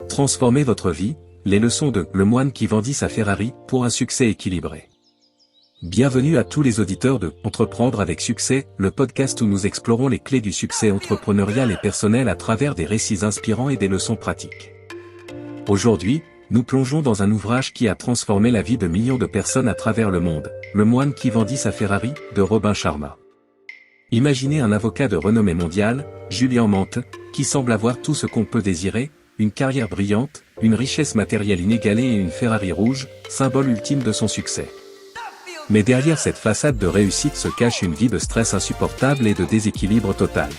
Transformez votre vie, les leçons de Le moine qui vendit sa Ferrari pour un succès équilibré. Bienvenue à tous les auditeurs de Entreprendre avec succès, le podcast où nous explorons les clés du succès entrepreneurial et personnel à travers des récits inspirants et des leçons pratiques. Aujourd'hui, nous plongeons dans un ouvrage qui a transformé la vie de millions de personnes à travers le monde, Le moine qui vendit sa Ferrari, de Robin Sharma. Imaginez un avocat de renommée mondiale, Julian Mante, qui semble avoir tout ce qu'on peut désirer, une carrière brillante, une richesse matérielle inégalée et une Ferrari rouge, symbole ultime de son succès. Mais derrière cette façade de réussite se cache une vie de stress insupportable et de déséquilibre total.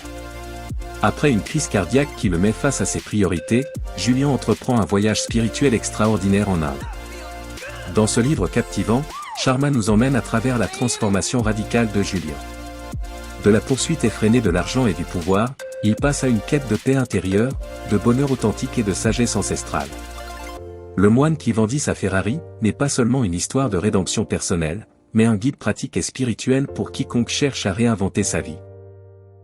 Après une crise cardiaque qui le met face à ses priorités, Julian entreprend un voyage spirituel extraordinaire en Inde. Dans ce livre captivant, Sharma nous emmène à travers la transformation radicale de Julian. De la poursuite effrénée de l'argent et du pouvoir, il passe à une quête de paix intérieure, de bonheur authentique et de sagesse ancestrale. Le moine qui vendit sa Ferrari n'est pas seulement une histoire de rédemption personnelle, mais un guide pratique et spirituel pour quiconque cherche à réinventer sa vie.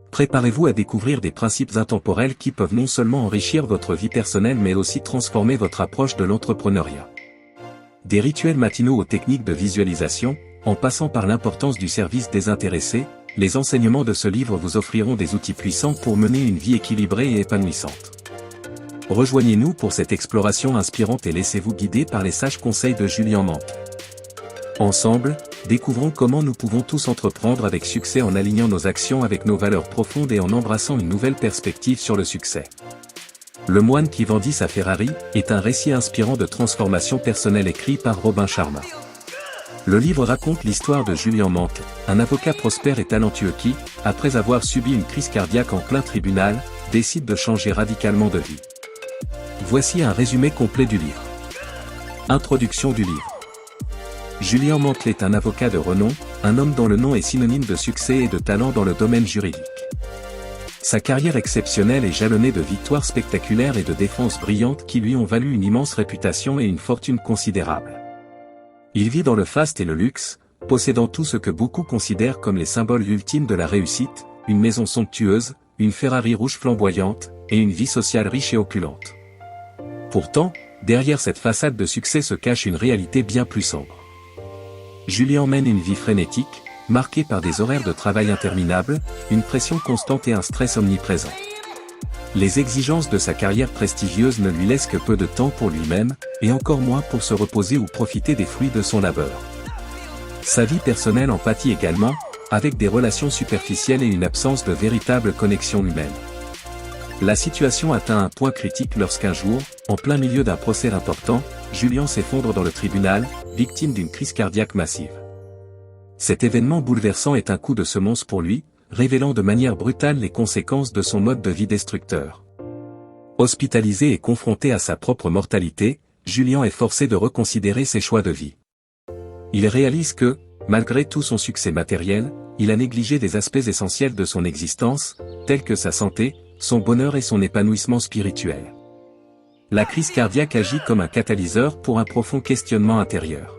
Préparez-vous à découvrir des principes intemporels qui peuvent non seulement enrichir votre vie personnelle mais aussi transformer votre approche de l'entrepreneuriat. Des rituels matinaux aux techniques de visualisation, en passant par l'importance du service désintéressé, les enseignements de ce livre vous offriront des outils puissants pour mener une vie équilibrée et épanouissante. Rejoignez-nous pour cette exploration inspirante et laissez-vous guider par les sages conseils de Julian Mante. Ensemble, découvrons comment nous pouvons tous entreprendre avec succès en alignant nos actions avec nos valeurs profondes et en embrassant une nouvelle perspective sur le succès. Le moine qui vendit sa Ferrari est un récit inspirant de transformation personnelle écrit par Robin Sharma. Le livre raconte l'histoire de Julian Mante, un avocat prospère et talentueux qui, après avoir subi une crise cardiaque en plein tribunal, décide de changer radicalement de vie. Voici un résumé complet du livre. Introduction du livre. Julian Mante est un avocat de renom, un homme dont le nom est synonyme de succès et de talent dans le domaine juridique. Sa carrière exceptionnelle est jalonnée de victoires spectaculaires et de défenses brillantes qui lui ont valu une immense réputation et une fortune considérable. Il vit dans le faste et le luxe, possédant tout ce que beaucoup considèrent comme les symboles ultimes de la réussite, une maison somptueuse, une Ferrari rouge flamboyante, et une vie sociale riche et opulente. Pourtant, derrière cette façade de succès se cache une réalité bien plus sombre. Julian mène une vie frénétique, marquée par des horaires de travail interminables, une pression constante et un stress omniprésent. Les exigences de sa carrière prestigieuse ne lui laissent que peu de temps pour lui-même, et encore moins pour se reposer ou profiter des fruits de son labeur. Sa vie personnelle en pâtit également, avec des relations superficielles et une absence de véritable connexion humaine. La situation atteint un point critique lorsqu'un jour, en plein milieu d'un procès important, Julian s'effondre dans le tribunal, victime d'une crise cardiaque massive. Cet événement bouleversant est un coup de semonce pour lui, révélant de manière brutale les conséquences de son mode de vie destructeur. Hospitalisé et confronté à sa propre mortalité, Julian est forcé de reconsidérer ses choix de vie. Il réalise que, malgré tout son succès matériel, il a négligé des aspects essentiels de son existence, tels que sa santé, son bonheur et son épanouissement spirituel. La crise cardiaque agit comme un catalyseur pour un profond questionnement intérieur.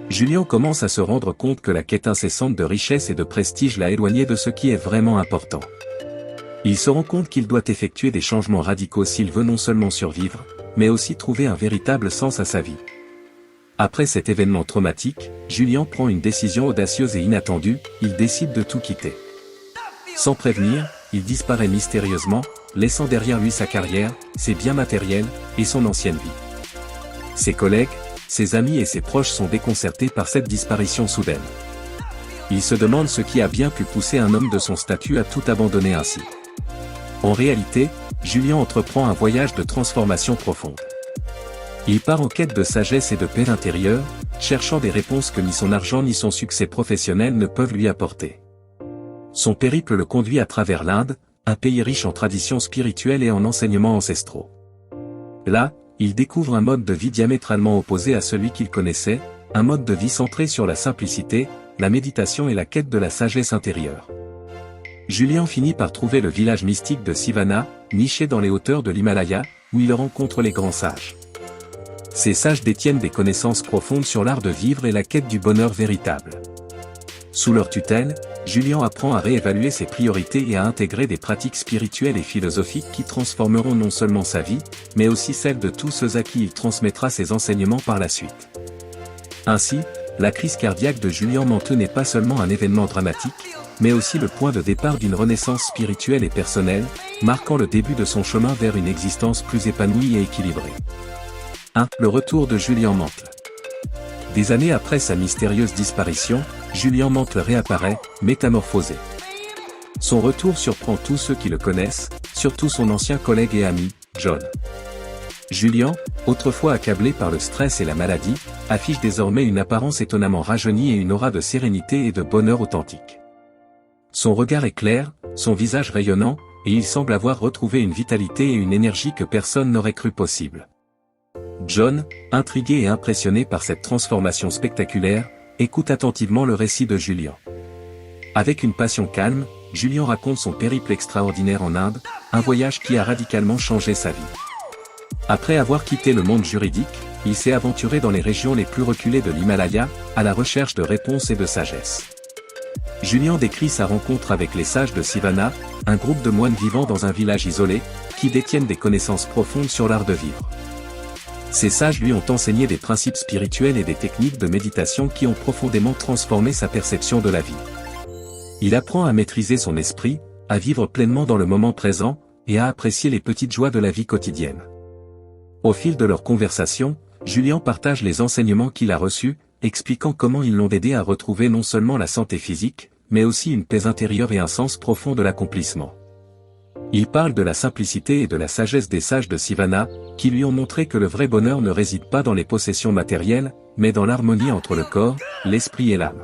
Julian commence à se rendre compte que la quête incessante de richesse et de prestige l'a éloigné de ce qui est vraiment important. Il se rend compte qu'il doit effectuer des changements radicaux s'il veut non seulement survivre, mais aussi trouver un véritable sens à sa vie. Après cet événement traumatique, Julian prend une décision audacieuse et inattendue, il décide de tout quitter. Sans prévenir, il disparaît mystérieusement, laissant derrière lui sa carrière, ses biens matériels, et son ancienne vie. Ses collègues, ses amis et ses proches sont déconcertés par cette disparition soudaine. Ils se demandent ce qui a bien pu pousser un homme de son statut à tout abandonner ainsi. En réalité, Julian entreprend un voyage de transformation profonde. Il part en quête de sagesse et de paix intérieure, cherchant des réponses que ni son argent ni son succès professionnel ne peuvent lui apporter. Son périple le conduit à travers l'Inde, un pays riche en traditions spirituelles et en enseignements ancestraux. Là, il découvre un mode de vie diamétralement opposé à celui qu'il connaissait, un mode de vie centré sur la simplicité, la méditation et la quête de la sagesse intérieure. Julian finit par trouver le village mystique de Sivana, niché dans les hauteurs de l'Himalaya, où il rencontre les grands sages. Ces sages détiennent des connaissances profondes sur l'art de vivre et la quête du bonheur véritable. Sous leur tutelle, Julien apprend à réévaluer ses priorités et à intégrer des pratiques spirituelles et philosophiques qui transformeront non seulement sa vie, mais aussi celle de tous ceux à qui il transmettra ses enseignements par la suite. Ainsi, la crise cardiaque de Julien Manteux n'est pas seulement un événement dramatique, mais aussi le point de départ d'une renaissance spirituelle et personnelle, marquant le début de son chemin vers une existence plus épanouie et équilibrée. 1. Le retour de Julien Manteux. Des années après sa mystérieuse disparition, Julien Manteux réapparaît, métamorphosé. Son retour surprend tous ceux qui le connaissent, surtout son ancien collègue et ami, John. Julien, autrefois accablé par le stress et la maladie, affiche désormais une apparence étonnamment rajeunie et une aura de sérénité et de bonheur authentique. Son regard est clair, son visage rayonnant, et il semble avoir retrouvé une vitalité et une énergie que personne n'aurait cru possible. John, intrigué et impressionné par cette transformation spectaculaire, écoute attentivement le récit de Julien. Avec une passion calme, Julien raconte son périple extraordinaire en Inde, un voyage qui a radicalement changé sa vie. Après avoir quitté le monde juridique, il s'est aventuré dans les régions les plus reculées de l'Himalaya, à la recherche de réponses et de sagesse. Julien décrit sa rencontre avec les sages de Sivana, un groupe de moines vivant dans un village isolé, qui détiennent des connaissances profondes sur l'art de vivre. Ces sages lui ont enseigné des principes spirituels et des techniques de méditation qui ont profondément transformé sa perception de la vie. Il apprend à maîtriser son esprit, à vivre pleinement dans le moment présent, et à apprécier les petites joies de la vie quotidienne. Au fil de leur conversation, Julien partage les enseignements qu'il a reçus, expliquant comment ils l'ont aidé à retrouver non seulement la santé physique, mais aussi une paix intérieure et un sens profond de l'accomplissement. Il parle de la simplicité et de la sagesse des sages de Sivana, qui lui ont montré que le vrai bonheur ne réside pas dans les possessions matérielles, mais dans l'harmonie entre le corps, l'esprit et l'âme.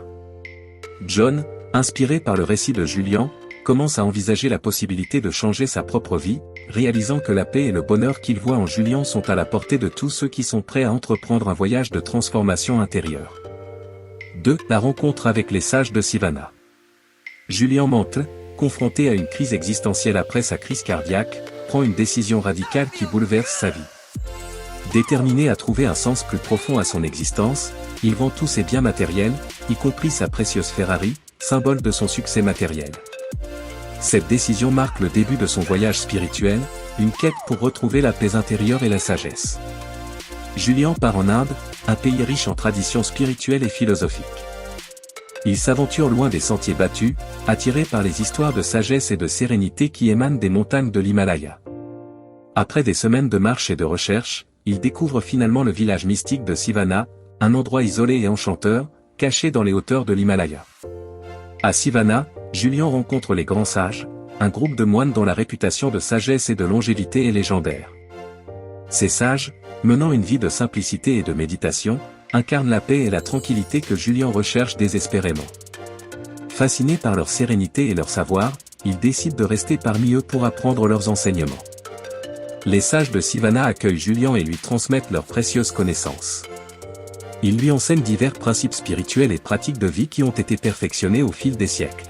John, inspiré par le récit de Julien, commence à envisager la possibilité de changer sa propre vie, réalisant que la paix et le bonheur qu'il voit en Julien sont à la portée de tous ceux qui sont prêts à entreprendre un voyage de transformation intérieure. 2. La rencontre avec les sages de Sivana. Julien Manteux, confronté à une crise existentielle après sa crise cardiaque, prend une décision radicale qui bouleverse sa vie. Déterminé à trouver un sens plus profond à son existence, il vend tous ses biens matériels, y compris sa précieuse Ferrari, symbole de son succès matériel. Cette décision marque le début de son voyage spirituel, une quête pour retrouver la paix intérieure et la sagesse. Julien part en Inde, un pays riche en traditions spirituelles et philosophiques. Il s'aventure loin des sentiers battus, attiré par les histoires de sagesse et de sérénité qui émanent des montagnes de l'Himalaya. Après des semaines de marche et de recherche, il découvre finalement le village mystique de Sivana, un endroit isolé et enchanteur, caché dans les hauteurs de l'Himalaya. À Sivana, Julien rencontre les grands sages, un groupe de moines dont la réputation de sagesse et de longévité est légendaire. Ces sages, menant une vie de simplicité et de méditation, incarnent la paix et la tranquillité que Julien recherche désespérément. Fasciné par leur sérénité et leur savoir, il décide de rester parmi eux pour apprendre leurs enseignements. Les sages de Sivana accueillent Julien et lui transmettent leurs précieuses connaissances. Ils lui enseignent divers principes spirituels et pratiques de vie qui ont été perfectionnés au fil des siècles.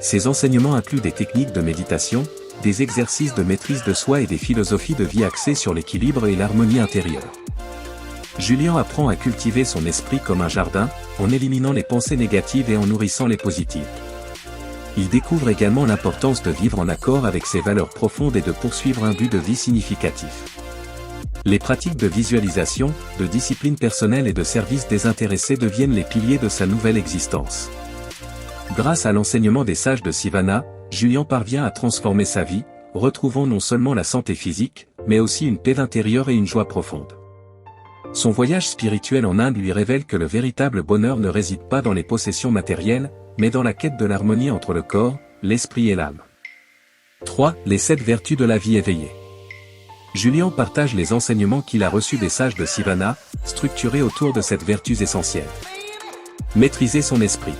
Ces enseignements incluent des techniques de méditation, des exercices de maîtrise de soi et des philosophies de vie axées sur l'équilibre et l'harmonie intérieure. Julien apprend à cultiver son esprit comme un jardin, en éliminant les pensées négatives et en nourrissant les positives. Il découvre également l'importance de vivre en accord avec ses valeurs profondes et de poursuivre un but de vie significatif. Les pratiques de visualisation, de discipline personnelle et de service désintéressé deviennent les piliers de sa nouvelle existence. Grâce à l'enseignement des sages de Sivana, Julien parvient à transformer sa vie, retrouvant non seulement la santé physique, mais aussi une paix intérieure et une joie profonde. Son voyage spirituel en Inde lui révèle que le véritable bonheur ne réside pas dans les possessions matérielles, mais dans la quête de l'harmonie entre le corps, l'esprit et l'âme. 3. Les 7 vertus de la vie éveillée. Julien partage les enseignements qu'il a reçus des sages de Sivana, structurés autour de cette vertu essentielle. Maîtriser son esprit.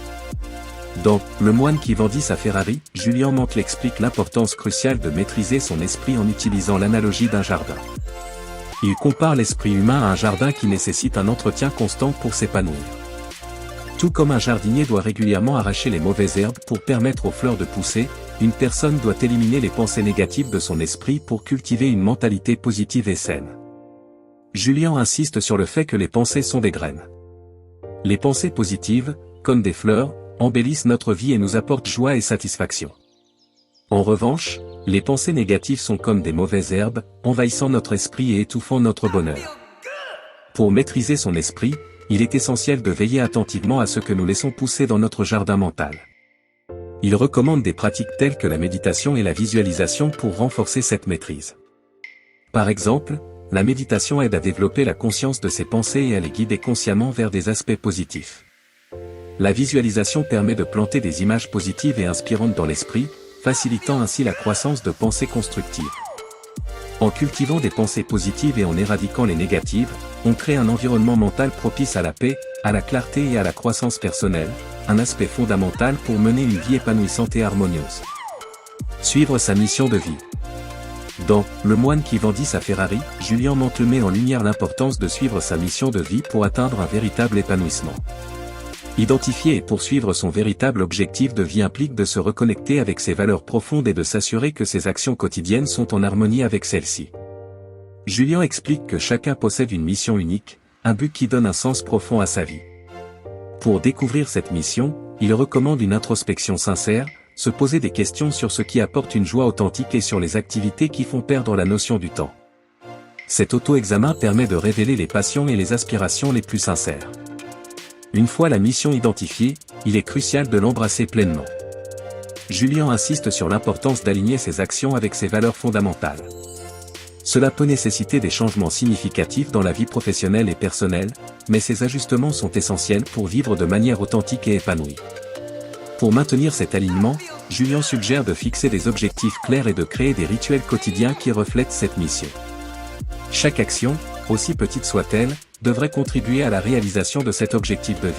Dans « Le moine qui vendit sa Ferrari », Julien Manteux explique l'importance cruciale de maîtriser son esprit en utilisant l'analogie d'un jardin. Il compare l'esprit humain à un jardin qui nécessite un entretien constant pour s'épanouir. Tout comme un jardinier doit régulièrement arracher les mauvaises herbes pour permettre aux fleurs de pousser, une personne doit éliminer les pensées négatives de son esprit pour cultiver une mentalité positive et saine. Julien insiste sur le fait que les pensées sont des graines. Les pensées positives, comme des fleurs, embellissent notre vie et nous apportent joie et satisfaction. En revanche, les pensées négatives sont comme des mauvaises herbes, envahissant notre esprit et étouffant notre bonheur. Pour maîtriser son esprit, il est essentiel de veiller attentivement à ce que nous laissons pousser dans notre jardin mental. Il recommande des pratiques telles que la méditation et la visualisation pour renforcer cette maîtrise. Par exemple, la méditation aide à développer la conscience de ses pensées et à les guider consciemment vers des aspects positifs. La visualisation permet de planter des images positives et inspirantes dans l'esprit, facilitant ainsi la croissance de pensées constructives. En cultivant des pensées positives et en éradiquant les négatives, on crée un environnement mental propice à la paix, à la clarté et à la croissance personnelle, un aspect fondamental pour mener une vie épanouissante et harmonieuse. Suivre sa mission de vie. Dans « Le moine qui vendit sa Ferrari », Julien Mantle met en lumière l'importance de suivre sa mission de vie pour atteindre un véritable épanouissement. Identifier et poursuivre son véritable objectif de vie implique de se reconnecter avec ses valeurs profondes et de s'assurer que ses actions quotidiennes sont en harmonie avec celles-ci. Julien explique que chacun possède une mission unique, un but qui donne un sens profond à sa vie. Pour découvrir cette mission, il recommande une introspection sincère, se poser des questions sur ce qui apporte une joie authentique et sur les activités qui font perdre la notion du temps. Cet auto-examen permet de révéler les passions et les aspirations les plus sincères. Une fois la mission identifiée, il est crucial de l'embrasser pleinement. Julien insiste sur l'importance d'aligner ses actions avec ses valeurs fondamentales. Cela peut nécessiter des changements significatifs dans la vie professionnelle et personnelle, mais ces ajustements sont essentiels pour vivre de manière authentique et épanouie. Pour maintenir cet alignement, Julien suggère de fixer des objectifs clairs et de créer des rituels quotidiens qui reflètent cette mission. Chaque action, aussi petite soit-elle, devrait contribuer à la réalisation de cet objectif de vie.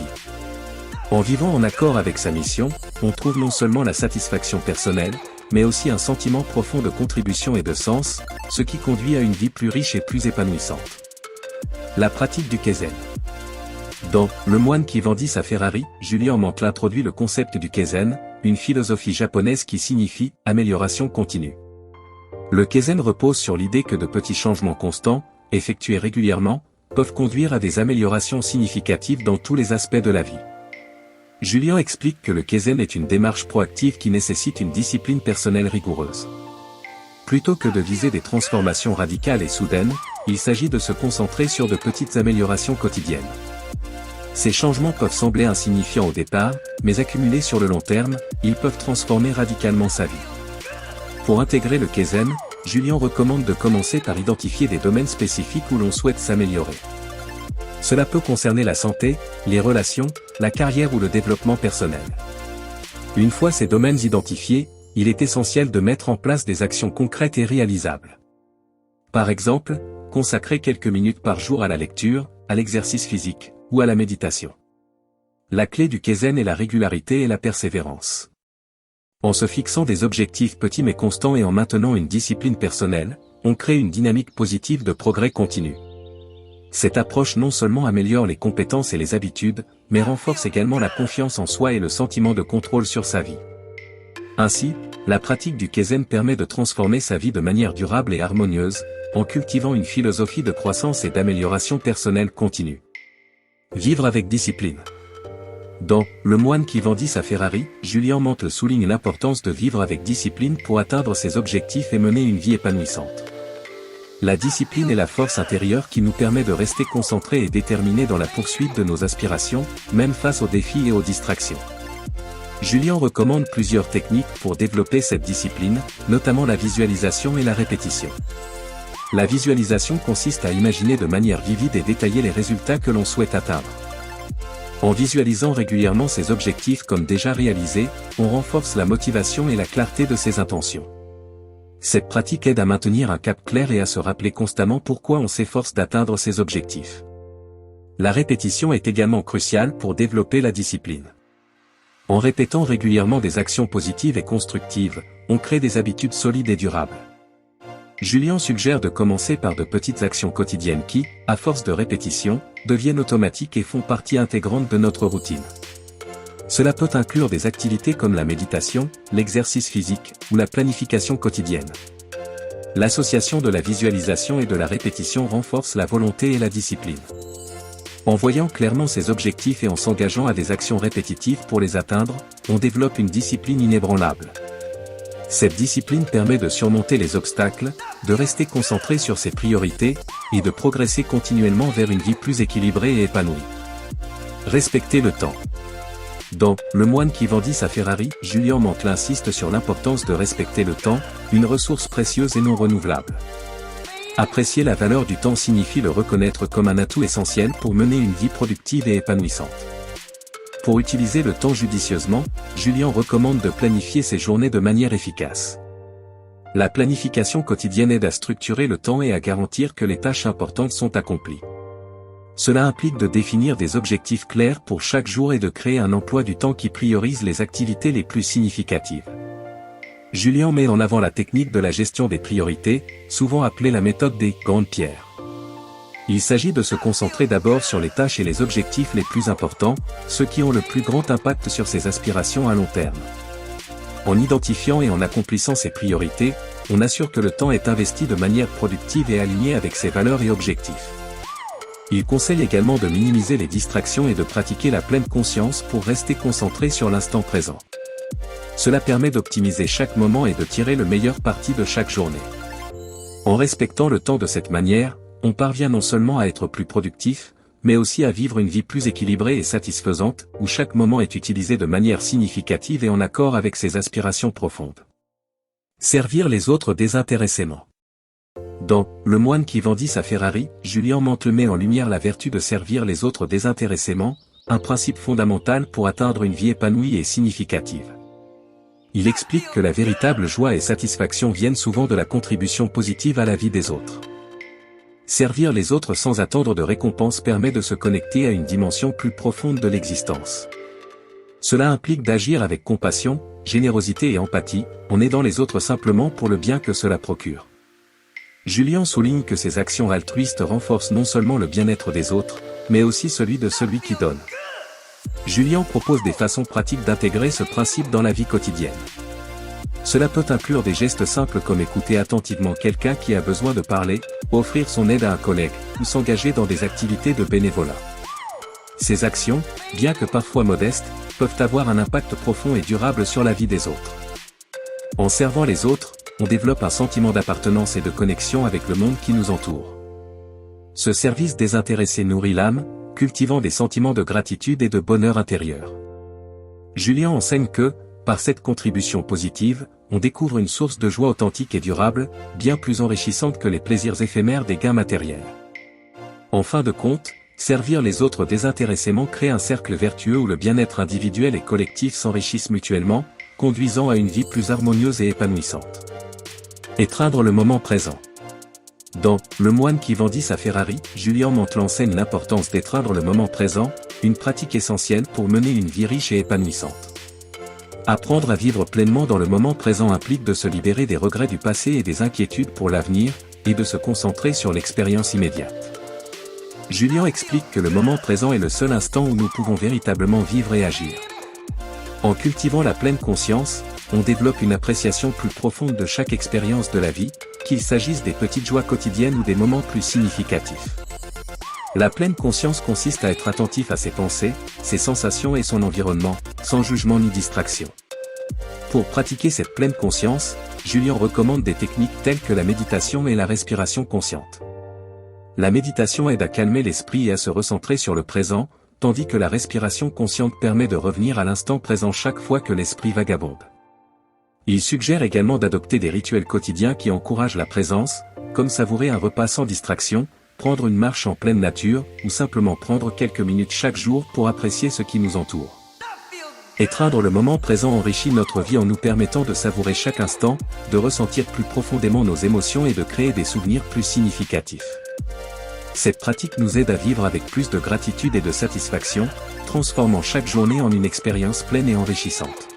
En vivant en accord avec sa mission, on trouve non seulement la satisfaction personnelle, mais aussi un sentiment profond de contribution et de sens, ce qui conduit à une vie plus riche et plus épanouissante. La pratique du Kaizen. Dans « Le moine qui vendit sa Ferrari », Julien Mantle introduit le concept du Kaizen, une philosophie japonaise qui signifie « amélioration continue ». Le Kaizen repose sur l'idée que de petits changements constants, effectués régulièrement, peuvent conduire à des améliorations significatives dans tous les aspects de la vie. Julien explique que le Kaizen est une démarche proactive qui nécessite une discipline personnelle rigoureuse. Plutôt que de viser des transformations radicales et soudaines, il s'agit de se concentrer sur de petites améliorations quotidiennes. Ces changements peuvent sembler insignifiants au départ, mais accumulés sur le long terme, ils peuvent transformer radicalement sa vie. Pour intégrer le Kaizen, Julien recommande de commencer par identifier des domaines spécifiques où l'on souhaite s'améliorer. Cela peut concerner la santé, les relations, la carrière ou le développement personnel. Une fois ces domaines identifiés, il est essentiel de mettre en place des actions concrètes et réalisables. Par exemple, consacrer quelques minutes par jour à la lecture, à l'exercice physique, ou à la méditation. La clé du Kaizen est la régularité et la persévérance. En se fixant des objectifs petits mais constants et en maintenant une discipline personnelle, on crée une dynamique positive de progrès continu. Cette approche non seulement améliore les compétences et les habitudes, mais renforce également la confiance en soi et le sentiment de contrôle sur sa vie. Ainsi, la pratique du Kaizen permet de transformer sa vie de manière durable et harmonieuse, en cultivant une philosophie de croissance et d'amélioration personnelle continue. Vivre avec discipline. Dans « Le moine qui vendit sa Ferrari », Julien Mantle souligne l'importance de vivre avec discipline pour atteindre ses objectifs et mener une vie épanouissante. La discipline est la force intérieure qui nous permet de rester concentrés et déterminés dans la poursuite de nos aspirations, même face aux défis et aux distractions. Julien recommande plusieurs techniques pour développer cette discipline, notamment la visualisation et la répétition. La visualisation consiste à imaginer de manière vivide et détaillée les résultats que l'on souhaite atteindre. En visualisant régulièrement ses objectifs comme déjà réalisés, on renforce la motivation et la clarté de ses intentions. Cette pratique aide à maintenir un cap clair et à se rappeler constamment pourquoi on s'efforce d'atteindre ses objectifs. La répétition est également cruciale pour développer la discipline. En répétant régulièrement des actions positives et constructives, on crée des habitudes solides et durables. Julien suggère de commencer par de petites actions quotidiennes qui, à force de répétition, deviennent automatiques et font partie intégrante de notre routine. Cela peut inclure des activités comme la méditation, l'exercice physique, ou la planification quotidienne. L'association de la visualisation et de la répétition renforce la volonté et la discipline. En voyant clairement ses objectifs et en s'engageant à des actions répétitives pour les atteindre, on développe une discipline inébranlable. Cette discipline permet de surmonter les obstacles, de rester concentré sur ses priorités, et de progresser continuellement vers une vie plus équilibrée et épanouie. Respecter le temps. Dans « Le moine qui vendit sa Ferrari », Julien Mantelin insiste sur l'importance de respecter le temps, une ressource précieuse et non renouvelable. Apprécier la valeur du temps signifie le reconnaître comme un atout essentiel pour mener une vie productive et épanouissante. Pour utiliser le temps judicieusement, Julien recommande de planifier ses journées de manière efficace. La planification quotidienne aide à structurer le temps et à garantir que les tâches importantes sont accomplies. Cela implique de définir des objectifs clairs pour chaque jour et de créer un emploi du temps qui priorise les activités les plus significatives. Julien met en avant la technique de la gestion des priorités, souvent appelée la méthode des grandes pierres. Il s'agit de se concentrer d'abord sur les tâches et les objectifs les plus importants, ceux qui ont le plus grand impact sur ses aspirations à long terme. En identifiant et en accomplissant ces priorités, on assure que le temps est investi de manière productive et alignée avec ses valeurs et objectifs. Il conseille également de minimiser les distractions et de pratiquer la pleine conscience pour rester concentré sur l'instant présent. Cela permet d'optimiser chaque moment et de tirer le meilleur parti de chaque journée. En respectant le temps de cette manière, on parvient non seulement à être plus productif, mais aussi à vivre une vie plus équilibrée et satisfaisante, où chaque moment est utilisé de manière significative et en accord avec ses aspirations profondes. Servir les autres désintéressément. Dans « Le moine qui vendit sa Ferrari », Julien Mantelin met en lumière la vertu de servir les autres désintéressément, un principe fondamental pour atteindre une vie épanouie et significative. Il explique que la véritable joie et satisfaction viennent souvent de la contribution positive à la vie des autres. Servir les autres sans attendre de récompense permet de se connecter à une dimension plus profonde de l'existence. Cela implique d'agir avec compassion, générosité et empathie, en aidant les autres simplement pour le bien que cela procure. Julien souligne que ces actions altruistes renforcent non seulement le bien-être des autres, mais aussi celui de celui qui donne. Julien propose des façons pratiques d'intégrer ce principe dans la vie quotidienne. Cela peut inclure des gestes simples comme écouter attentivement quelqu'un qui a besoin de parler, offrir son aide à un collègue, ou s'engager dans des activités de bénévolat. Ces actions, bien que parfois modestes, peuvent avoir un impact profond et durable sur la vie des autres. En servant les autres, on développe un sentiment d'appartenance et de connexion avec le monde qui nous entoure. Ce service désintéressé nourrit l'âme, cultivant des sentiments de gratitude et de bonheur intérieur. Julien enseigne que, par cette contribution positive, on découvre une source de joie authentique et durable, bien plus enrichissante que les plaisirs éphémères des gains matériels. En fin de compte, servir les autres désintéressément crée un cercle vertueux où le bien-être individuel et collectif s'enrichissent mutuellement, conduisant à une vie plus harmonieuse et épanouissante. Étreindre le moment présent. Dans « Le moine qui vendit sa Ferrari », Julien Mantelin enseigne l'importance d'étreindre le moment présent, une pratique essentielle pour mener une vie riche et épanouissante. Apprendre à vivre pleinement dans le moment présent implique de se libérer des regrets du passé et des inquiétudes pour l'avenir, et de se concentrer sur l'expérience immédiate. Julien explique que le moment présent est le seul instant où nous pouvons véritablement vivre et agir. En cultivant la pleine conscience, on développe une appréciation plus profonde de chaque expérience de la vie, qu'il s'agisse des petites joies quotidiennes ou des moments plus significatifs. La pleine conscience consiste à être attentif à ses pensées, ses sensations et son environnement, sans jugement ni distraction. Pour pratiquer cette pleine conscience, Julien recommande des techniques telles que la méditation et la respiration consciente. La méditation aide à calmer l'esprit et à se recentrer sur le présent, tandis que la respiration consciente permet de revenir à l'instant présent chaque fois que l'esprit vagabonde. Il suggère également d'adopter des rituels quotidiens qui encouragent la présence, comme savourer un repas sans distraction, prendre une marche en pleine nature, ou simplement prendre quelques minutes chaque jour pour apprécier ce qui nous entoure. Étreindre le moment présent enrichit notre vie en nous permettant de savourer chaque instant, de ressentir plus profondément nos émotions et de créer des souvenirs plus significatifs. Cette pratique nous aide à vivre avec plus de gratitude et de satisfaction, transformant chaque journée en une expérience pleine et enrichissante.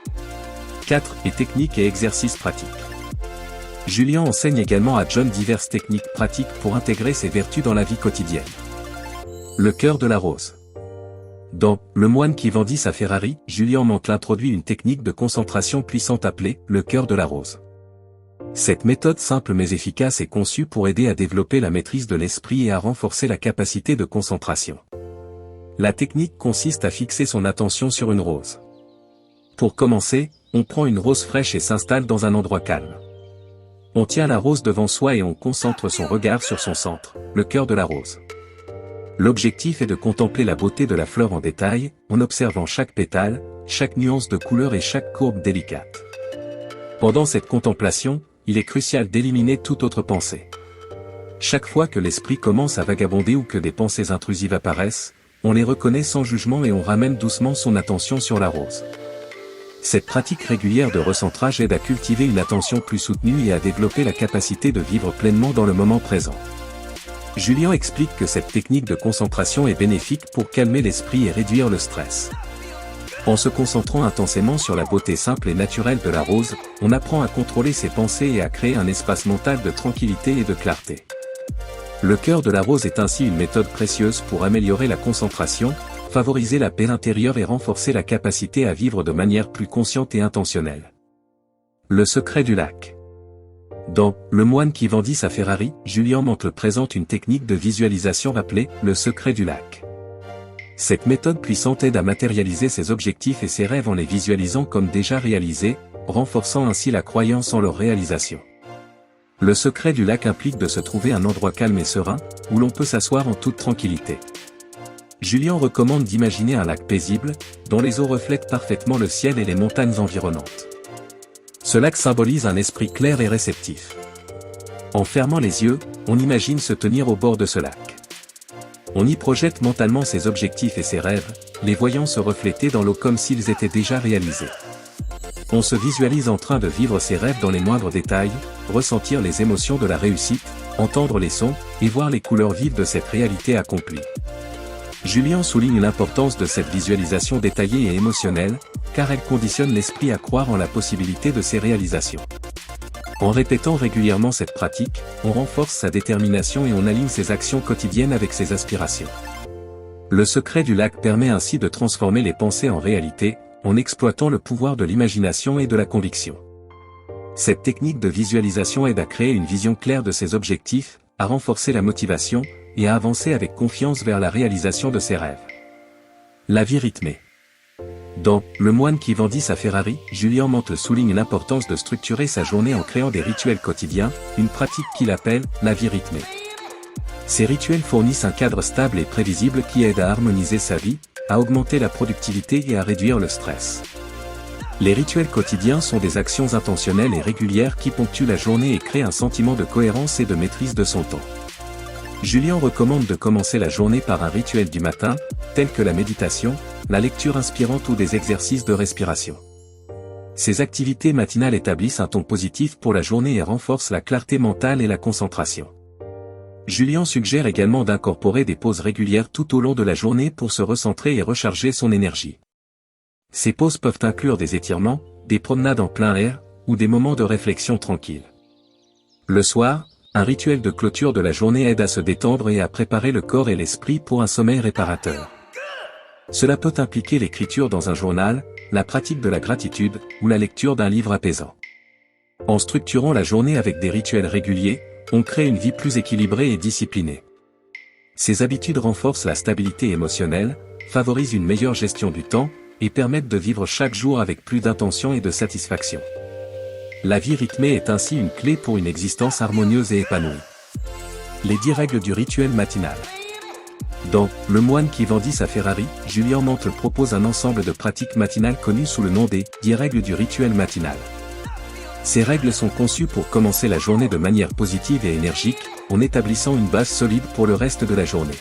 4. Et techniques et exercices pratiques. Julien enseigne également à John diverses techniques pratiques pour intégrer ces vertus dans la vie quotidienne. Le cœur de la rose. Dans « Le moine qui vendit sa Ferrari », Julien Mantelin introduit une technique de concentration puissante appelée « le cœur de la rose ». Cette méthode simple mais efficace est conçue pour aider à développer la maîtrise de l'esprit et à renforcer la capacité de concentration. La technique consiste à fixer son attention sur une rose. Pour commencer, on prend une rose fraîche et s'installe dans un endroit calme. On tient la rose devant soi et on concentre son regard sur son centre, le cœur de la rose. L'objectif est de contempler la beauté de la fleur en détail, en observant chaque pétale, chaque nuance de couleur et chaque courbe délicate. Pendant cette contemplation, il est crucial d'éliminer toute autre pensée. Chaque fois que l'esprit commence à vagabonder ou que des pensées intrusives apparaissent, on les reconnaît sans jugement et on ramène doucement son attention sur la rose. Cette pratique régulière de recentrage aide à cultiver une attention plus soutenue et à développer la capacité de vivre pleinement dans le moment présent. Julian explique que cette technique de concentration est bénéfique pour calmer l'esprit et réduire le stress. En se concentrant intensément sur la beauté simple et naturelle de la rose, on apprend à contrôler ses pensées et à créer un espace mental de tranquillité et de clarté. Le cœur de la rose est ainsi une méthode précieuse pour améliorer la concentration, favoriser la paix intérieure et renforcer la capacité à vivre de manière plus consciente et intentionnelle. Le secret du lac. Dans « Le moine qui vendit sa Ferrari », Julian Mantle présente une technique de visualisation appelée « Le secret du lac ». Cette méthode puissante aide à matérialiser ses objectifs et ses rêves en les visualisant comme déjà réalisés, renforçant ainsi la croyance en leur réalisation. Le secret du lac implique de se trouver un endroit calme et serein, où l'on peut s'asseoir en toute tranquillité. Julian recommande d'imaginer un lac paisible, dont les eaux reflètent parfaitement le ciel et les montagnes environnantes. Ce lac symbolise un esprit clair et réceptif. En fermant les yeux, on imagine se tenir au bord de ce lac. On y projette mentalement ses objectifs et ses rêves, les voyant se refléter dans l'eau comme s'ils étaient déjà réalisés. On se visualise en train de vivre ses rêves dans les moindres détails, ressentir les émotions de la réussite, entendre les sons, et voir les couleurs vives de cette réalité accomplie. Julian souligne l'importance de cette visualisation détaillée et émotionnelle, car elle conditionne l'esprit à croire en la possibilité de ces réalisations. En répétant régulièrement cette pratique, on renforce sa détermination et on aligne ses actions quotidiennes avec ses aspirations. Le secret du lac permet ainsi de transformer les pensées en réalité, en exploitant le pouvoir de l'imagination et de la conviction. Cette technique de visualisation aide à créer une vision claire de ses objectifs, à renforcer la motivation, et à avancer avec confiance vers la réalisation de ses rêves. La vie rythmée. Dans « Le moine qui vendit sa Ferrari », Julian Mantle souligne l'importance de structurer sa journée en créant des rituels quotidiens, une pratique qu'il appelle « la vie rythmée ». Ces rituels fournissent un cadre stable et prévisible qui aide à harmoniser sa vie, à augmenter la productivité et à réduire le stress. Les rituels quotidiens sont des actions intentionnelles et régulières qui ponctuent la journée et créent un sentiment de cohérence et de maîtrise de son temps. Julian recommande de commencer la journée par un rituel du matin, tel que la méditation, la lecture inspirante ou des exercices de respiration. Ces activités matinales établissent un ton positif pour la journée et renforcent la clarté mentale et la concentration. Julian suggère également d'incorporer des pauses régulières tout au long de la journée pour se recentrer et recharger son énergie. Ces pauses peuvent inclure des étirements, des promenades en plein air, ou des moments de réflexion tranquille. Le soir, un rituel de clôture de la journée aide à se détendre et à préparer le corps et l'esprit pour un sommeil réparateur. Cela peut impliquer l'écriture dans un journal, la pratique de la gratitude, ou la lecture d'un livre apaisant. En structurant la journée avec des rituels réguliers, on crée une vie plus équilibrée et disciplinée. Ces habitudes renforcent la stabilité émotionnelle, favorisent une meilleure gestion du temps, et permettent de vivre chaque jour avec plus d'intention et de satisfaction. La vie rythmée est ainsi une clé pour une existence harmonieuse et épanouie. Les 10 règles du rituel matinal. Dans « Le moine qui vendit sa Ferrari », Julian Mantle propose un ensemble de pratiques matinales connues sous le nom des 10 règles du rituel matinal. Ces règles sont conçues pour commencer la journée de manière positive et énergique, en établissant une base solide pour le reste de la journée.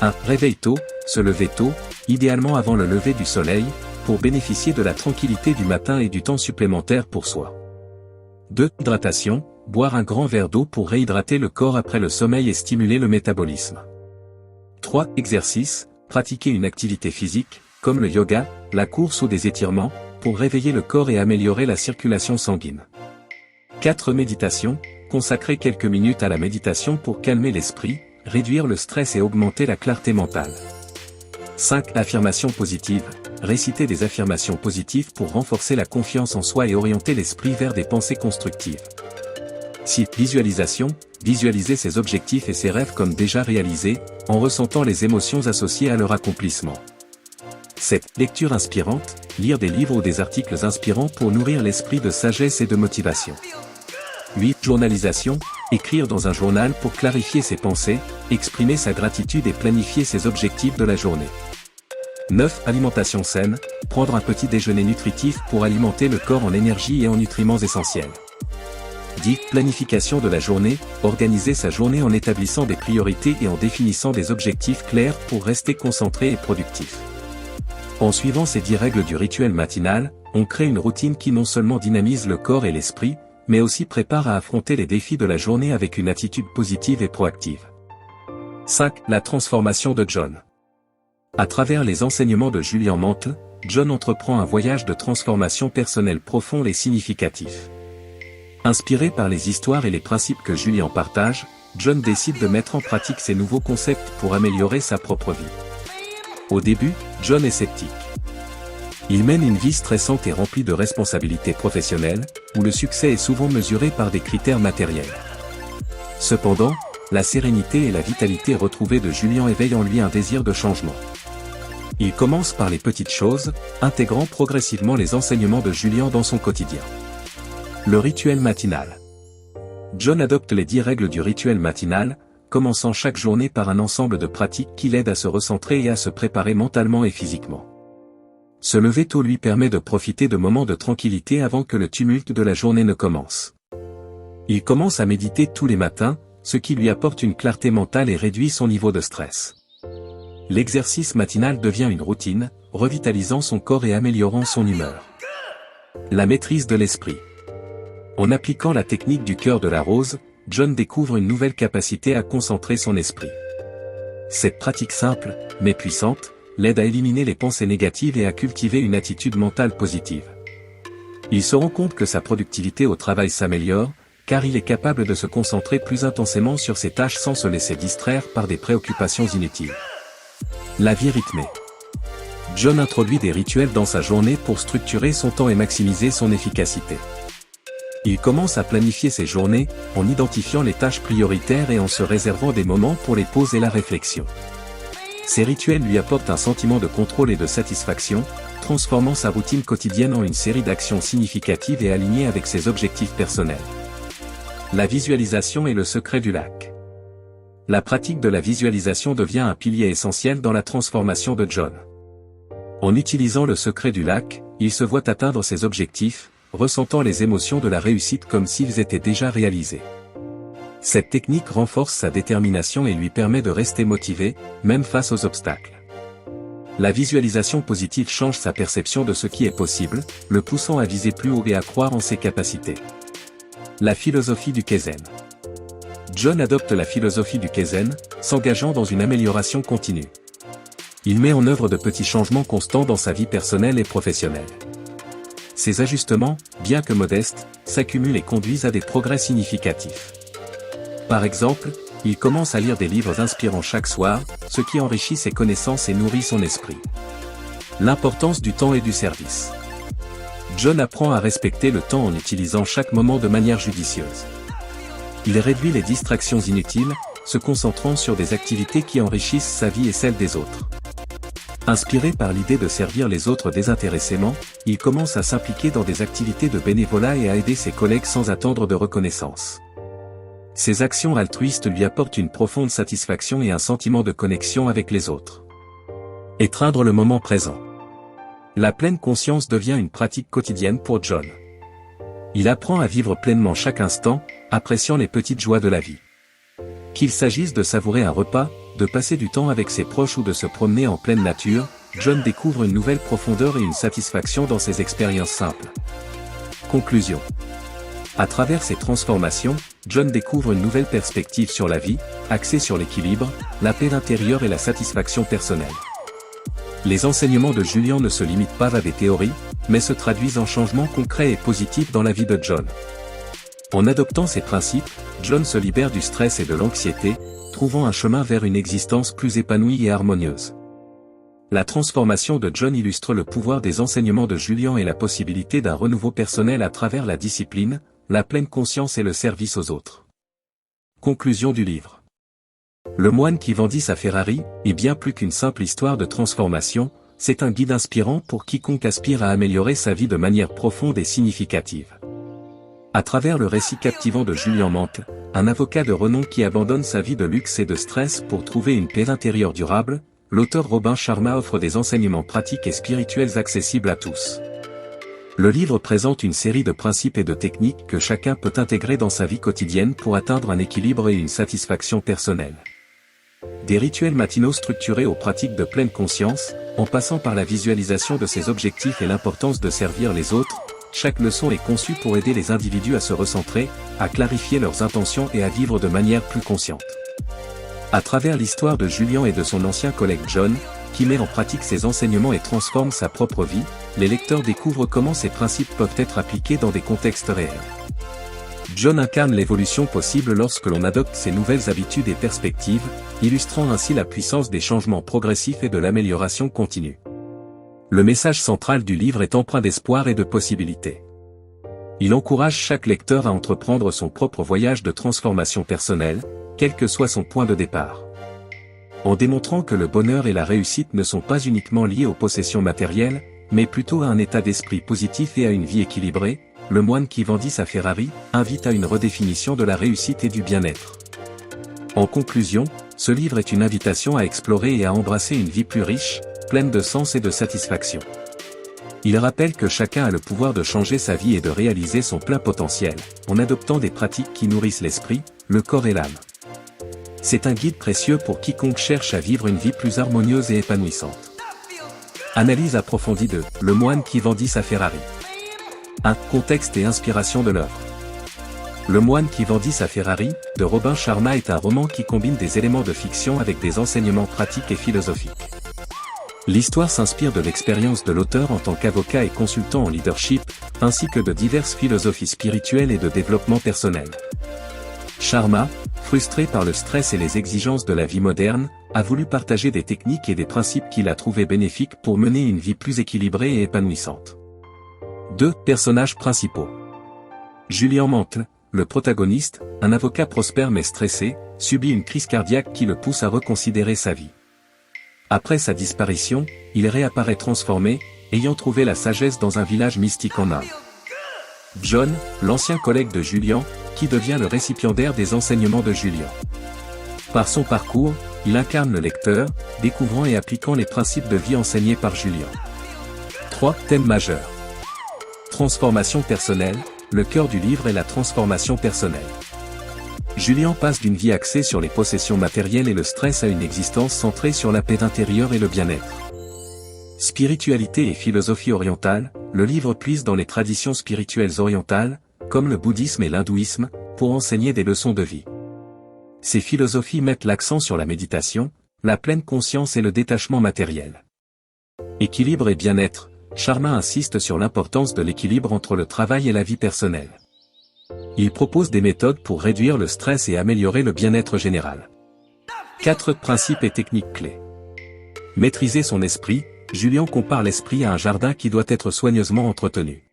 1. Réveil tôt, se lever tôt, idéalement avant le lever du soleil, pour bénéficier de la tranquillité du matin et du temps supplémentaire pour soi. 2. Hydratation, boire un grand verre d'eau pour réhydrater le corps après le sommeil et stimuler le métabolisme. 3. Exercice, pratiquer une activité physique, comme le yoga, la course ou des étirements, pour réveiller le corps et améliorer la circulation sanguine. 4. Méditation, consacrer quelques minutes à la méditation pour calmer l'esprit, réduire le stress et augmenter la clarté mentale. 5. Affirmations positives, réciter des affirmations positives pour renforcer la confiance en soi et orienter l'esprit vers des pensées constructives. 6. Visualisation, visualiser ses objectifs et ses rêves comme déjà réalisés, en ressentant les émotions associées à leur accomplissement. 7. Lecture inspirante, lire des livres ou des articles inspirants pour nourrir l'esprit de sagesse et de motivation. 8. Journalisation, écrire dans un journal pour clarifier ses pensées, exprimer sa gratitude et planifier ses objectifs de la journée. 9. Alimentation saine, prendre un petit déjeuner nutritif pour alimenter le corps en énergie et en nutriments essentiels. 10. Planification de la journée, organiser sa journée en établissant des priorités et en définissant des objectifs clairs pour rester concentré et productif. En suivant ces 10 règles du rituel matinal, on crée une routine qui non seulement dynamise le corps et l'esprit, mais aussi prépare à affronter les défis de la journée avec une attitude positive et proactive. 5. La transformation de John. À travers les enseignements de Julian Mantle, John entreprend un voyage de transformation personnelle profond et significatif. Inspiré par les histoires et les principes que Julian partage, John décide de mettre en pratique ces nouveaux concepts pour améliorer sa propre vie. Au début, John est sceptique. Il mène une vie stressante et remplie de responsabilités professionnelles, où le succès est souvent mesuré par des critères matériels. Cependant, la sérénité et la vitalité retrouvées de Julian éveillent en lui un désir de changement. Il commence par les petites choses, intégrant progressivement les enseignements de Julian dans son quotidien. Le rituel matinal. John adopte les 10 règles du rituel matinal, commençant chaque journée par un ensemble de pratiques qui l'aident à se recentrer et à se préparer mentalement et physiquement. Se lever tôt lui permet de profiter de moments de tranquillité avant que le tumulte de la journée ne commence. Il commence à méditer tous les matins, ce qui lui apporte une clarté mentale et réduit son niveau de stress. L'exercice matinal devient une routine, revitalisant son corps et améliorant son humeur. La maîtrise de l'esprit. En appliquant la technique du cœur de la rose, John découvre une nouvelle capacité à concentrer son esprit. Cette pratique simple, mais puissante, l'aide à éliminer les pensées négatives et à cultiver une attitude mentale positive. Il se rend compte que sa productivité au travail s'améliore, car il est capable de se concentrer plus intensément sur ses tâches sans se laisser distraire par des préoccupations inutiles. La vie rythmée. John introduit des rituels dans sa journée pour structurer son temps et maximiser son efficacité. Il commence à planifier ses journées, en identifiant les tâches prioritaires et en se réservant des moments pour les pauses et la réflexion. Ces rituels lui apportent un sentiment de contrôle et de satisfaction, transformant sa routine quotidienne en une série d'actions significatives et alignées avec ses objectifs personnels. La visualisation est le secret du lac. La pratique de la visualisation devient un pilier essentiel dans la transformation de John. En utilisant le secret du lac, il se voit atteindre ses objectifs, ressentant les émotions de la réussite comme s'ils étaient déjà réalisés. Cette technique renforce sa détermination et lui permet de rester motivé, même face aux obstacles. La visualisation positive change sa perception de ce qui est possible, le poussant à viser plus haut et à croire en ses capacités. La philosophie du Kaizen. John adopte la philosophie du Kaizen, s'engageant dans une amélioration continue. Il met en œuvre de petits changements constants dans sa vie personnelle et professionnelle. Ces ajustements, bien que modestes, s'accumulent et conduisent à des progrès significatifs. Par exemple, il commence à lire des livres inspirants chaque soir, ce qui enrichit ses connaissances et nourrit son esprit. L'importance du temps et du service. John apprend à respecter le temps en utilisant chaque moment de manière judicieuse. Il réduit les distractions inutiles, se concentrant sur des activités qui enrichissent sa vie et celle des autres. Inspiré par l'idée de servir les autres désintéressément, il commence à s'impliquer dans des activités de bénévolat et à aider ses collègues sans attendre de reconnaissance. Ces actions altruistes lui apportent une profonde satisfaction et un sentiment de connexion avec les autres. Étreindre le moment présent. La pleine conscience devient une pratique quotidienne pour John. Il apprend à vivre pleinement chaque instant, appréciant les petites joies de la vie. Qu'il s'agisse de savourer un repas, de passer du temps avec ses proches ou de se promener en pleine nature, John découvre une nouvelle profondeur et une satisfaction dans ces expériences simples. Conclusion. À travers ces transformations, John découvre une nouvelle perspective sur la vie, axée sur l'équilibre, la paix intérieure et la satisfaction personnelle. Les enseignements de Julian ne se limitent pas à des théories, mais se traduisent en changements concrets et positifs dans la vie de John. En adoptant ces principes, John se libère du stress et de l'anxiété, trouvant un chemin vers une existence plus épanouie et harmonieuse. La transformation de John illustre le pouvoir des enseignements de Julian et la possibilité d'un renouveau personnel à travers la discipline, la pleine conscience et le service aux autres. Conclusion du livre. Le moine qui vendit sa Ferrari est bien plus qu'une simple histoire de transformation, c'est un guide inspirant pour quiconque aspire à améliorer sa vie de manière profonde et significative. À travers le récit captivant de Julian Mantle, un avocat de renom qui abandonne sa vie de luxe et de stress pour trouver une paix intérieure durable, l'auteur Robin Sharma offre des enseignements pratiques et spirituels accessibles à tous. Le livre présente une série de principes et de techniques que chacun peut intégrer dans sa vie quotidienne pour atteindre un équilibre et une satisfaction personnelle. Des rituels matinaux structurés aux pratiques de pleine conscience, en passant par la visualisation de ses objectifs et l'importance de servir les autres, chaque leçon est conçue pour aider les individus à se recentrer, à clarifier leurs intentions et à vivre de manière plus consciente. À travers l'histoire de Julian et de son ancien collègue John, qui met en pratique ses enseignements et transforme sa propre vie, les lecteurs découvrent comment ces principes peuvent être appliqués dans des contextes réels. John incarne l'évolution possible lorsque l'on adopte ces nouvelles habitudes et perspectives, illustrant ainsi la puissance des changements progressifs et de l'amélioration continue. Le message central du livre est empreint d'espoir et de possibilités. Il encourage chaque lecteur à entreprendre son propre voyage de transformation personnelle, quel que soit son point de départ. En démontrant que le bonheur et la réussite ne sont pas uniquement liés aux possessions matérielles, mais plutôt à un état d'esprit positif et à une vie équilibrée, le moine qui vendit sa Ferrari invite à une redéfinition de la réussite et du bien-être. En conclusion, ce livre est une invitation à explorer et à embrasser une vie plus riche, pleine de sens et de satisfaction. Il rappelle que chacun a le pouvoir de changer sa vie et de réaliser son plein potentiel, en adoptant des pratiques qui nourrissent l'esprit, le corps et l'âme. C'est un guide précieux pour quiconque cherche à vivre une vie plus harmonieuse et épanouissante. Analyse approfondie de « Le moine qui vendit sa Ferrari ». 1. Contexte et inspiration de l'œuvre. Le moine qui vendit sa Ferrari, de Robin Sharma est un roman qui combine des éléments de fiction avec des enseignements pratiques et philosophiques. L'histoire s'inspire de l'expérience de l'auteur en tant qu'avocat et consultant en leadership, ainsi que de diverses philosophies spirituelles et de développement personnel. Sharma, frustré par le stress et les exigences de la vie moderne, a voulu partager des techniques et des principes qu'il a trouvés bénéfiques pour mener une vie plus équilibrée et épanouissante. 2. Personnages principaux. Julian Mantle, le protagoniste, un avocat prospère mais stressé, subit une crise cardiaque qui le pousse à reconsidérer sa vie. Après sa disparition, il réapparaît transformé, ayant trouvé la sagesse dans un village mystique en Inde. John, l'ancien collègue de Julian, qui devient le récipiendaire des enseignements de Julian. Par son parcours, il incarne le lecteur, découvrant et appliquant les principes de vie enseignés par Julian. 3. Thème majeur. Transformation personnelle, le cœur du livre est la transformation personnelle. Julian passe d'une vie axée sur les possessions matérielles et le stress à une existence centrée sur la paix intérieure et le bien-être. Spiritualité et philosophie orientale, le livre puise dans les traditions spirituelles orientales, comme le bouddhisme et l'hindouisme, pour enseigner des leçons de vie. Ces philosophies mettent l'accent sur la méditation, la pleine conscience et le détachement matériel. Équilibre et bien-être, Sharma insiste sur l'importance de l'équilibre entre le travail et la vie personnelle. Il propose des méthodes pour réduire le stress et améliorer le bien-être général. 4 principes et techniques clés. Maîtriser son esprit, Julian compare l'esprit à un jardin qui doit être soigneusement entretenu.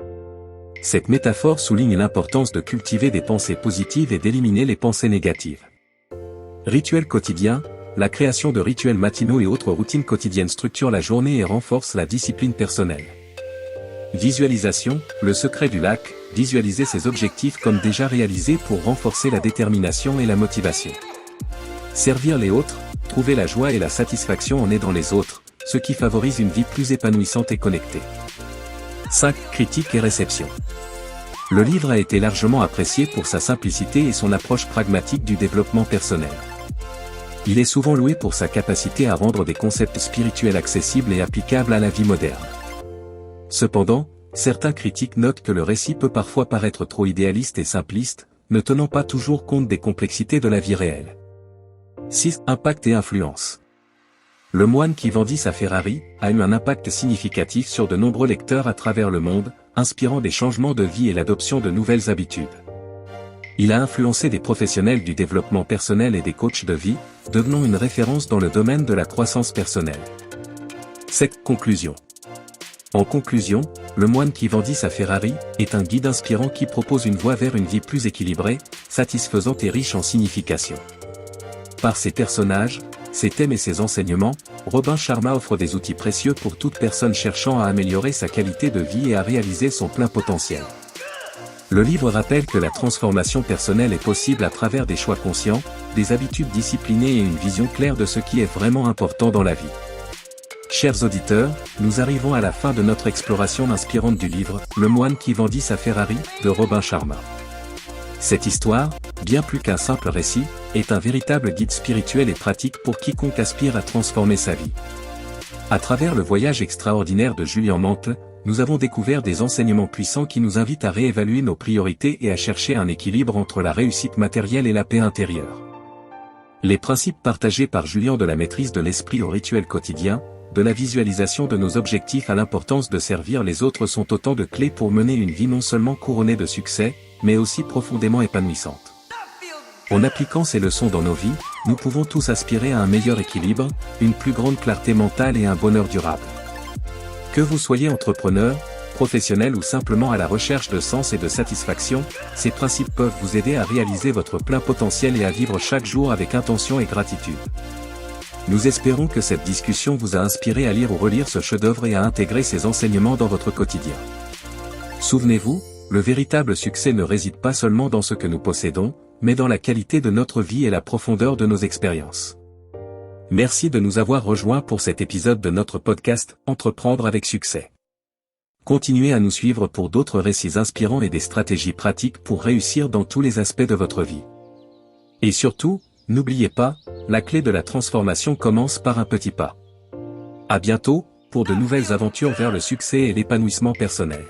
Cette métaphore souligne l'importance de cultiver des pensées positives et d'éliminer les pensées négatives. Rituels quotidiens, la création de rituels matinaux et autres routines quotidiennes structure la journée et renforce la discipline personnelle. Visualisation, le secret du lac, visualiser ses objectifs comme déjà réalisés pour renforcer la détermination et la motivation. Servir les autres, trouver la joie et la satisfaction en aidant les autres, ce qui favorise une vie plus épanouissante et connectée. 5. Critique et réception. Le livre a été largement apprécié pour sa simplicité et son approche pragmatique du développement personnel. Il est souvent loué pour sa capacité à rendre des concepts spirituels accessibles et applicables à la vie moderne. Cependant, certains critiques notent que le récit peut parfois paraître trop idéaliste et simpliste, ne tenant pas toujours compte des complexités de la vie réelle. 6. Impact et influence. Le moine qui vendit sa Ferrari a eu un impact significatif sur de nombreux lecteurs à travers le monde, inspirant des changements de vie et l'adoption de nouvelles habitudes. Il a influencé des professionnels du développement personnel et des coachs de vie, devenant une référence dans le domaine de la croissance personnelle. 7. Conclusion. En conclusion, Le moine qui vendit sa Ferrari est un guide inspirant qui propose une voie vers une vie plus équilibrée, satisfaisante et riche en signification. Par ses personnages, ses thèmes et ses enseignements, Robin Sharma offre des outils précieux pour toute personne cherchant à améliorer sa qualité de vie et à réaliser son plein potentiel. Le livre rappelle que la transformation personnelle est possible à travers des choix conscients, des habitudes disciplinées et une vision claire de ce qui est vraiment important dans la vie. Chers auditeurs, nous arrivons à la fin de notre exploration inspirante du livre « Le moine qui vendit sa Ferrari » de Robin Sharma. Cette histoire, bien plus qu'un simple récit, est un véritable guide spirituel et pratique pour quiconque aspire à transformer sa vie. À travers le voyage extraordinaire de Julian Mantle, nous avons découvert des enseignements puissants qui nous invitent à réévaluer nos priorités et à chercher un équilibre entre la réussite matérielle et la paix intérieure. Les principes partagés par Julian de la maîtrise de l'esprit au rituel quotidien, de la visualisation de nos objectifs à l'importance de servir les autres sont autant de clés pour mener une vie non seulement couronnée de succès, mais aussi profondément épanouissante. En appliquant ces leçons dans nos vies, nous pouvons tous aspirer à un meilleur équilibre, une plus grande clarté mentale et un bonheur durable. Que vous soyez entrepreneur, professionnel ou simplement à la recherche de sens et de satisfaction, ces principes peuvent vous aider à réaliser votre plein potentiel et à vivre chaque jour avec intention et gratitude. Nous espérons que cette discussion vous a inspiré à lire ou relire ce chef-d'œuvre et à intégrer ces enseignements dans votre quotidien. Souvenez-vous, le véritable succès ne réside pas seulement dans ce que nous possédons, mais dans la qualité de notre vie et la profondeur de nos expériences. Merci de nous avoir rejoints pour cet épisode de notre podcast « Entreprendre avec succès ». Continuez à nous suivre pour d'autres récits inspirants et des stratégies pratiques pour réussir dans tous les aspects de votre vie. Et surtout, n'oubliez pas, la clé de la transformation commence par un petit pas. À bientôt, pour de nouvelles aventures vers le succès et l'épanouissement personnel.